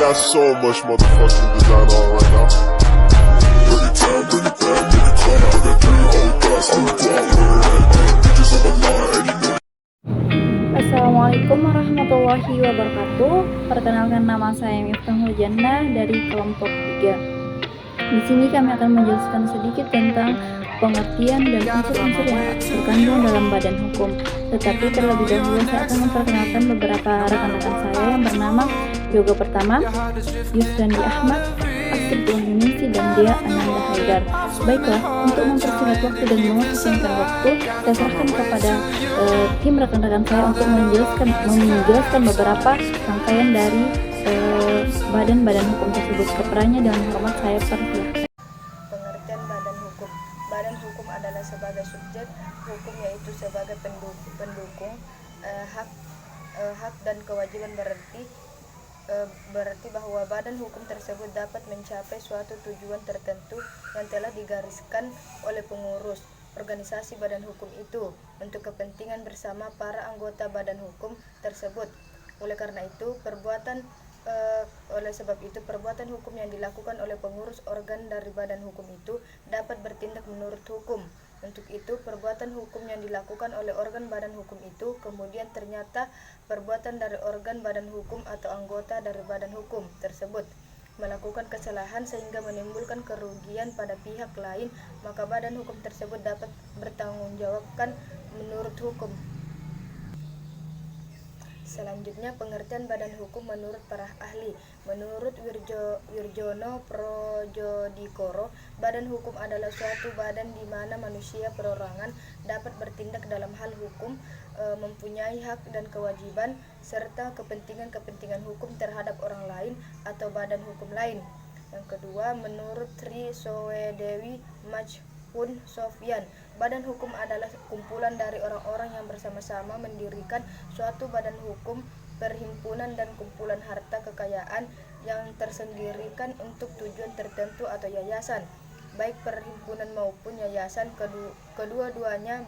got so much motherfucking design on right now. Bring it down, bring it down, bring it down. I got 3 old guys on the block with her head. Bitches on the line, and you know. Assalamualaikum warahmatullahi wabarakatuh. Perkenalkan, nama saya Miftahul Jannah dari kelompok 3. Di sini kami akan menjelaskan sedikit tentang pengertian dan unsur-unsur yang terkandung dalam badan hukum. Tetapi terlebih dahulu saya akan memperkenalkan beberapa rekan-rekan saya yang bernama Yoga Pertama, Yusrandi Ahmad, Asri Yunisi, dan Dia Ananda Haidar. Baiklah, untuk mempersingkat waktu dan mengefisienkan waktu, saya serahkan kepada tim rekan-rekan saya untuk menjelaskan beberapa rangkaian dari badan-badan hukum tersebut. Keperannya dengan hormat saya persilahkan. Pengertian badan hukum. Badan hukum adalah sebagai subjek hukum, yaitu sebagai pendukung hak dan kewajiban, berarti bahwa badan hukum tersebut dapat mencapai suatu tujuan tertentu yang telah digariskan oleh pengurus organisasi badan hukum itu untuk kepentingan bersama para anggota badan hukum tersebut. Oleh sebab itu perbuatan hukum yang dilakukan oleh pengurus organ dari badan hukum itu dapat bertindak menurut hukum. Untuk itu, perbuatan hukum yang dilakukan oleh organ badan hukum itu kemudian ternyata perbuatan dari organ badan hukum atau anggota dari badan hukum tersebut melakukan kesalahan sehingga menimbulkan kerugian pada pihak lain, maka badan hukum tersebut dapat bertanggungjawabkan menurut hukum. Selanjutnya, pengertian badan hukum menurut para ahli. Menurut Wirjono Projodikoro, badan hukum adalah suatu badan di mana manusia perorangan dapat bertindak dalam hal hukum, mempunyai hak dan kewajiban, serta kepentingan hukum terhadap orang lain atau badan hukum lain. Yang kedua, menurut Tri Soedewi Majpun Sofyan, badan hukum adalah kumpulan dari orang-orang yang bersama-sama mendirikan suatu badan hukum, perhimpunan dan kumpulan harta kekayaan yang tersendirikan untuk tujuan tertentu atau yayasan. Baik perhimpunan maupun yayasan, kedua-duanya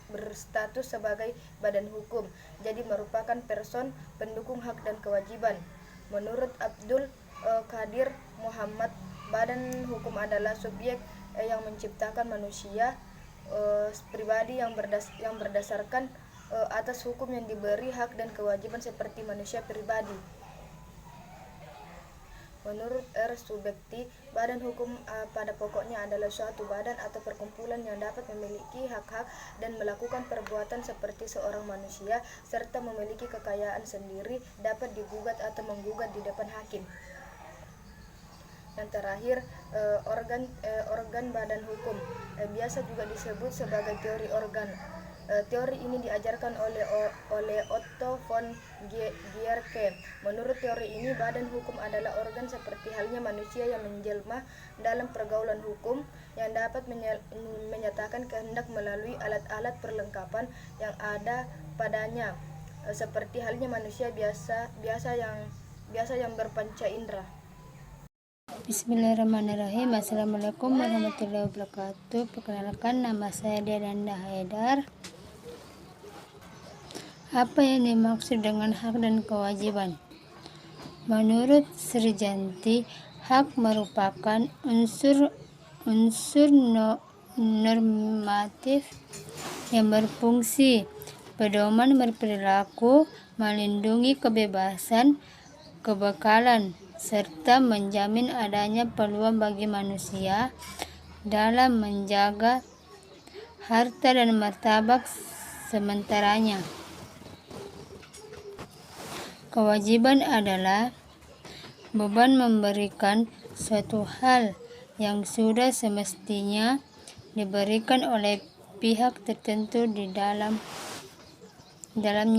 berstatus sebagai badan hukum, jadi merupakan person pendukung hak dan kewajiban. Menurut Abdul Qadir Muhammad, badan hukum adalah subjek yang menciptakan manusia pribadi yang berdasarkan atas hukum yang diberi hak dan kewajiban seperti manusia pribadi. Menurut R. Subekti, badan hukum pada pokoknya adalah suatu badan atau perkumpulan yang dapat memiliki hak-hak dan melakukan perbuatan seperti seorang manusia, serta memiliki kekayaan sendiri, dapat digugat atau menggugat di depan hakim. Yang terakhir, organ badan hukum, biasa juga disebut sebagai teori organ. Teori ini diajarkan oleh Otto von Guericke. Menurut teori ini, badan hukum adalah organ seperti halnya manusia yang menjelma dalam pergaulan hukum, yang dapat menyatakan kehendak melalui alat-alat perlengkapan yang ada padanya, seperti halnya manusia biasa yang berpanca indera. Bismillahirrahmanirrahim. Assalamualaikum warahmatullahi wabarakatuh. Perkenalkan, nama saya Dia Ananda Haidar. Apa yang dimaksud dengan hak dan kewajiban? Menurut Srijanti, hak merupakan unsur normatif yang berfungsi pedoman berperilaku, melindungi kebebasan, kebekalan, serta menjamin adanya peluang bagi manusia dalam menjaga harta dan martabat sementaranya. Kewajiban adalah beban memberikan suatu hal yang sudah semestinya diberikan oleh pihak tertentu di dalamnya dan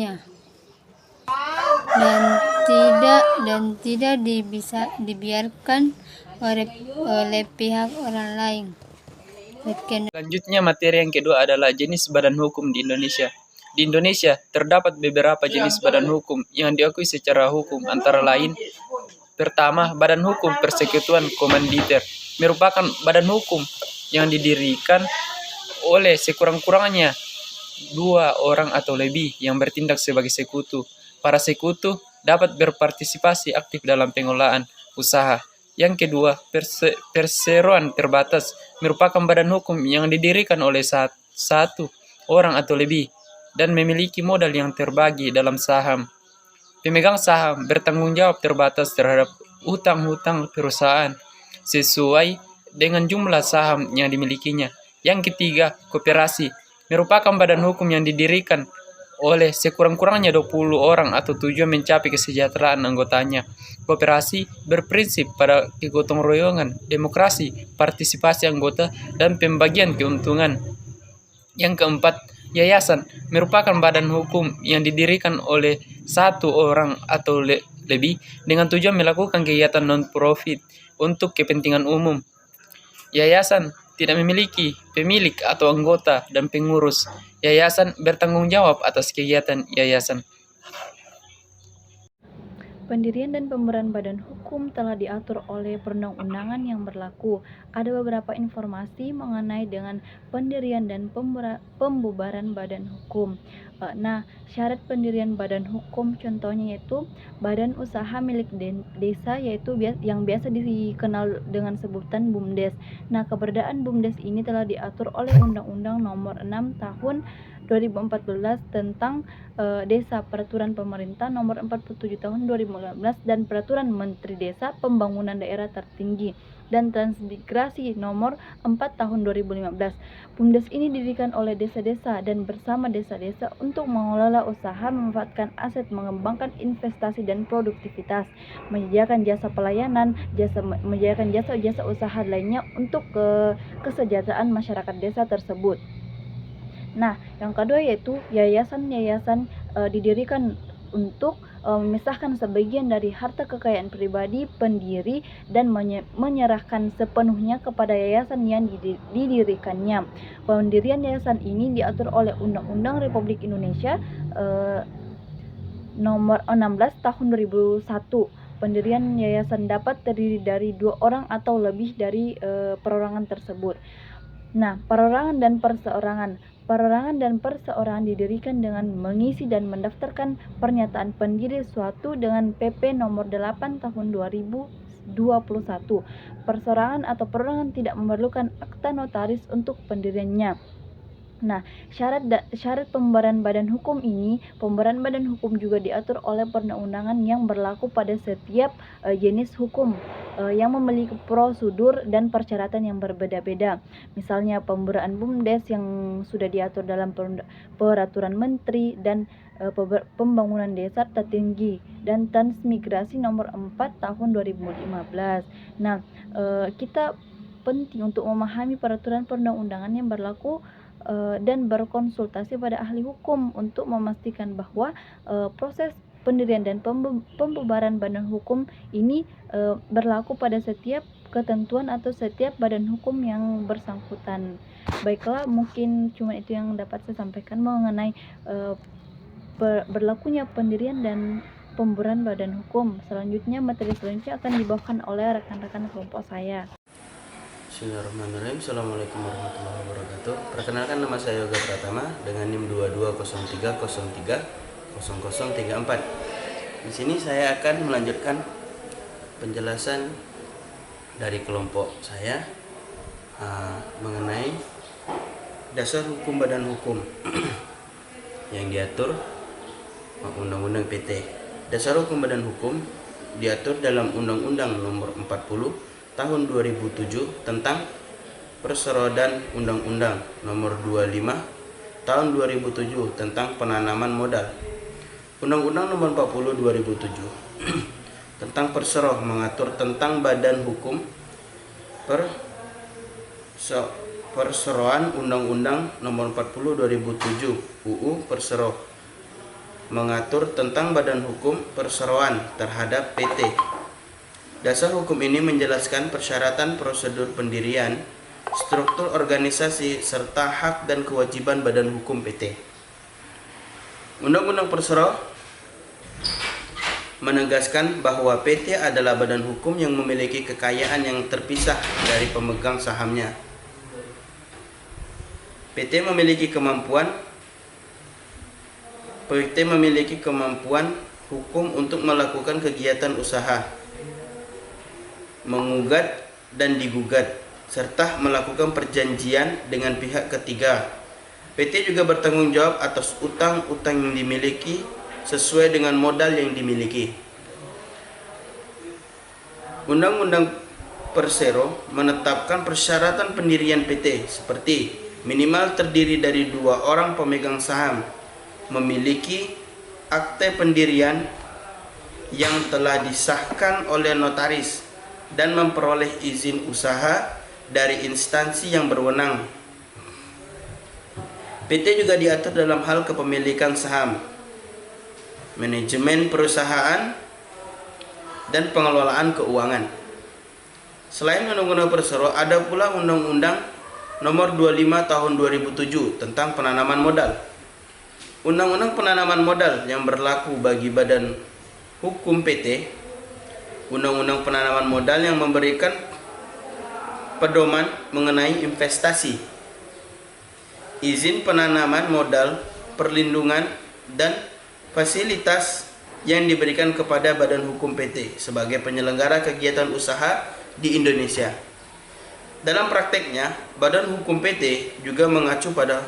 tidak bisa dibiarkan oleh pihak orang lain. Selanjutnya, materi yang kedua adalah jenis badan hukum di Indonesia. Di Indonesia, terdapat beberapa jenis badan hukum yang diakui secara hukum, antara lain: pertama, badan hukum persekutuan komanditer, merupakan badan hukum yang didirikan oleh sekurang-kurangnya 2 orang atau lebih yang bertindak sebagai sekutu. Para sekutu dapat berpartisipasi aktif dalam pengelolaan usaha. Yang kedua, perseroan terbatas merupakan badan hukum yang didirikan oleh satu orang atau lebih dan memiliki modal yang terbagi dalam saham. Pemegang saham bertanggung jawab terbatas terhadap hutang-hutang perusahaan sesuai dengan jumlah saham yang dimilikinya. Yang ketiga, koperasi merupakan badan hukum yang didirikan oleh sekurang-kurangnya 20 orang atau tujuan mencapai kesejahteraan anggotanya. Koperasi berprinsip pada kegotong royongan, demokrasi, partisipasi anggota, dan pembagian keuntungan. Yang keempat, yayasan merupakan badan hukum yang didirikan oleh satu orang atau lebih dengan tujuan melakukan kegiatan non-profit untuk kepentingan umum. Yayasan tidak memiliki pemilik atau anggota dan pengurus. Yayasan bertanggung jawab atas kegiatan yayasan. Pendirian dan pembubaran badan hukum telah diatur oleh perundang-undangan yang berlaku. Ada beberapa informasi mengenai dengan pendirian dan pembubaran badan hukum. Nah, syarat pendirian badan hukum contohnya yaitu badan usaha milik desa, yaitu yang biasa dikenal dengan sebutan BUMDes. Nah, keberadaan BUMDes ini telah diatur oleh Undang-Undang Nomor 6 Tahun 2014 tentang Desa, Peraturan Pemerintah Nomor 47 Tahun 2015 dan Peraturan Menteri Desa Pembangunan Daerah Tertinggi dan Transmigrasi Nomor 4 Tahun 2015. BUMDes ini didirikan oleh desa-desa dan bersama desa-desa untuk mengelola usaha, memanfaatkan aset, mengembangkan investasi dan produktivitas, menyediakan jasa pelayanan, menyediakan jasa-jasa usaha lainnya untuk kesejahteraan masyarakat desa tersebut. Nah, yang kedua yaitu yayasan-yayasan didirikan untuk memisahkan sebagian dari harta kekayaan pribadi pendiri dan menyerahkan sepenuhnya kepada yayasan yang didirikannya. Pendirian yayasan ini diatur oleh Undang-Undang Republik Indonesia Nomor 16 Tahun 2001. Pendirian yayasan dapat terdiri dari 2 orang atau lebih dari perorangan tersebut. Nah, perorangan dan perseorangan. Perorangan dan perseorangan didirikan dengan mengisi dan mendaftarkan pernyataan pendiri suatu dengan PP nomor 8 tahun 2021. Perseorangan atau perorangan tidak memerlukan akta notaris untuk pendiriannya. Nah, syarat pembubaran badan hukum ini, pembubaran badan hukum juga diatur oleh perundang-undangan yang berlaku pada setiap jenis hukum yang memiliki prosedur dan persyaratan yang berbeda-beda. Misalnya pembubaran BUMDes yang sudah diatur dalam peraturan menteri dan pembangunan desa tertinggi dan transmigrasi nomor 4 tahun 2015. Nah, kita penting untuk memahami peraturan perundang-undangan yang berlaku dan berkonsultasi pada ahli hukum untuk memastikan bahwa proses pendirian dan pembubaran badan hukum ini berlaku pada setiap ketentuan atau setiap badan hukum yang bersangkutan. Baiklah, mungkin cuma itu yang dapat saya sampaikan mengenai berlakunya pendirian dan pembubaran badan hukum. Selanjutnya, materi selanjutnya akan dibawakan oleh rekan-rekan kelompok saya. Bismillahirrahmanirrahim. Assalamualaikum warahmatullahi wabarakatuh. Perkenalkan, nama saya Yoga Pratama dengan NIM 2203030034. Di sini saya akan melanjutkan penjelasan dari kelompok saya mengenai dasar hukum badan hukum yang diatur Undang-Undang PT. Dasar hukum badan hukum diatur dalam Undang-Undang Nomor 40 Tahun 2007 tentang Perseroan Undang-Undang Nomor 25 Tahun 2007 tentang penanaman modal. Undang-Undang Nomor 40 2007 tentang Perseroh mengatur tentang badan hukum. Perseroan Undang-Undang Nomor 40 2007 UU Perseroh mengatur tentang badan hukum perseroan terhadap PT. Dasar hukum ini menjelaskan persyaratan prosedur pendirian, struktur organisasi, serta hak dan kewajiban badan hukum PT. Undang-Undang Perseroh menegaskan bahwa PT adalah badan hukum yang memiliki kekayaan yang terpisah dari pemegang sahamnya. PT memiliki kemampuan hukum untuk melakukan kegiatan usaha, mengugat dan digugat, serta melakukan perjanjian dengan pihak ketiga. PT juga bertanggung jawab atas utang-utang yang dimiliki sesuai dengan modal yang dimiliki. Undang-Undang Persero menetapkan persyaratan pendirian PT seperti minimal terdiri dari 2 orang pemegang saham, memiliki akte pendirian yang telah disahkan oleh notaris, dan memperoleh izin usaha dari instansi yang berwenang. PT juga diatur dalam hal kepemilikan saham, manajemen perusahaan, dan pengelolaan keuangan. Selain Undang-Undang Persero, ada pula Undang-Undang Nomor 25 Tahun 2007 tentang penanaman modal. Undang-Undang penanaman modal yang berlaku bagi badan hukum PT, Undang-Undang penanaman modal yang memberikan pedoman mengenai investasi, izin penanaman modal, perlindungan, dan fasilitas yang diberikan kepada badan hukum PT sebagai penyelenggara kegiatan usaha di Indonesia. Dalam prakteknya, badan hukum PT juga mengacu pada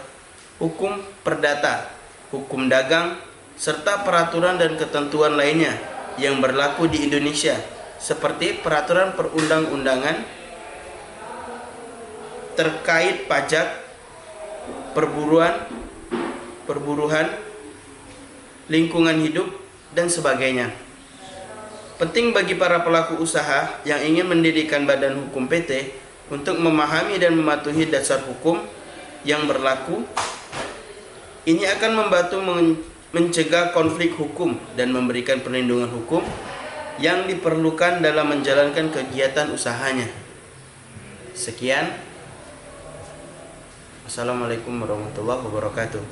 hukum perdata, hukum dagang, serta peraturan dan ketentuan lainnya yang berlaku di Indonesia, seperti peraturan perundang-undangan terkait pajak, perburuhan, lingkungan hidup, dan sebagainya. Penting bagi para pelaku usaha yang ingin mendirikan badan hukum PT untuk memahami dan mematuhi dasar hukum yang berlaku. Ini akan membantu mencegah konflik hukum dan memberikan perlindungan hukum yang diperlukan dalam menjalankan kegiatan usahanya. Sekian. Assalamualaikum warahmatullahi wabarakatuh.